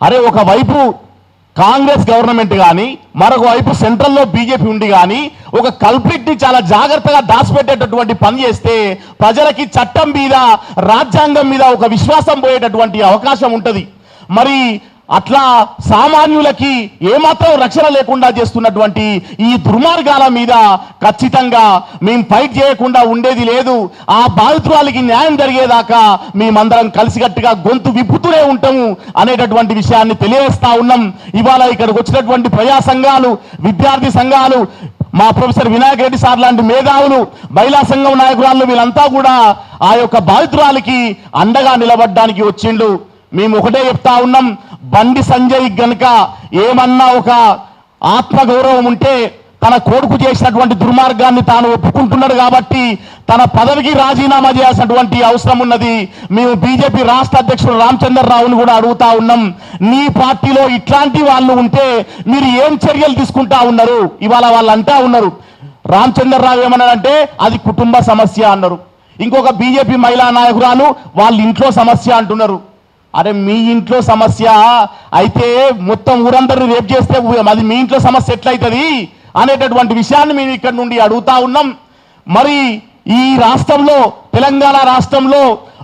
అరే ఒకవైపు కాంగ్రెస్ గవర్నమెంట్ కానీ మరొక వైపు సెంట్రల్లో బీజేపీ ఉండి కానీ ఒక కల్ప్రిట్ని చాలా జాగ్రత్తగా దాచిపెట్టేటటువంటి పని చేస్తే ప్రజలకి చట్టం మీద రాజ్యాంగం మీద ఒక విశ్వాసం పోయేటటువంటి అవకాశం ఉంటుంది. మరి అట్లా సామాన్యులకి ఏమాత్రం రక్షణ లేకుండా చేస్తున్నటువంటి ఈ దుర్మార్గాల మీద ఖచ్చితంగా మేము ఫైట్ చేయకుండా ఉండేది లేదు. ఆ బాధితురాలికి న్యాయం జరిగేదాకా మేమందరం కలిసికట్టుగా గొంతు విప్పుతూనే ఉంటాము అనేటటువంటి విషయాన్ని తెలియజేస్తా ఉన్నాం. ఇవాళ ఇక్కడికి వచ్చినటువంటి ప్రజా సంఘాలు, విద్యార్థి సంఘాలు, మా ప్రొఫెసర్ వినాయక్ రెడ్డి సార్ లాంటి మేధావులు, మహిళా సంఘం నాయకురాళ్ళు వీళ్ళంతా కూడా ఆ యొక్క బాధితురాలికి అండగా నిలబడడానికి వచ్చిండు. మేము ఒకటే చెప్తా ఉన్నాం, బండి సంజయ్ గనుక ఏమన్నా ఒక ఆత్మగౌరవం ఉంటే తన కొడుకు చేసినటువంటి దుర్మార్గాన్ని తాను ఒప్పుకుంటున్నాడు కాబట్టి తన పదవికి రాజీనామా చేయాల్సినటువంటి అవసరం ఉన్నది. మేము బీజేపీ రాష్ట్ర అధ్యక్షుడు రామచంద్రరావుని కూడా అడుగుతా ఉన్నాం, నీ పార్టీలో ఇట్లాంటి వాళ్ళు ఉంటే మీరు ఏం చర్యలు తీసుకుంటా ఉన్నారు? ఇవాళ వాళ్ళు అంటా ఉన్నారు, రామచంద్రరావు ఏమన్నాడంటే అది కుటుంబ సమస్య అన్నారు. ఇంకొక బీజేపీ మహిళా నాయకురాలు వాళ్ళ ఇంట్లో సమస్య అంటున్నారు. అరే మీ ఇంట్లో సమస్య అయితే మొత్తం ఊరందరినీ రేపు చేస్తే అది మీ ఇంట్లో సమస్య ఎట్లయితుంది అనేటటువంటి విషయాన్ని మేము ఇక్కడ నుండి అడుగుతా ఉన్నాం. మరి ఈ రాష్ట్రంలో, తెలంగాణ రాష్ట్రంలో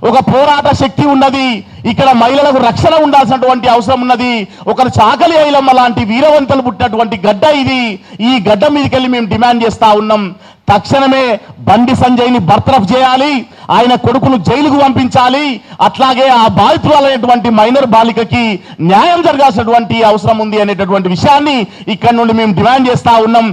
ఒక పోరాట శక్తి ఉన్నది. ఇక్కడ మహిళలకు రక్షణ ఉండాల్సినటువంటి అవసరం ఉన్నది. ఒకరు చాకలి ఐలమ్మ లాంటి వీరవంతులు పుట్టినటువంటి గడ్డ ఇది. ఈ గడ్డ మీదకి వెళ్ళి మేము డిమాండ్ చేస్తా ఉన్నాం, తక్షణమే బండి సంజయ్ని బర్తరఫ్ చేయాలి, ఆయన కొడుకును జైలుకు పంపించాలి, అట్లాగే ఆ బాధితురాలైనటువంటి మైనర్ బాలికకి న్యాయం జరగాల్సినటువంటి అవసరం ఉంది అనేటటువంటి విషయాన్ని ఇక్కడ నుండి మేము డిమాండ్ చేస్తా ఉన్నాం.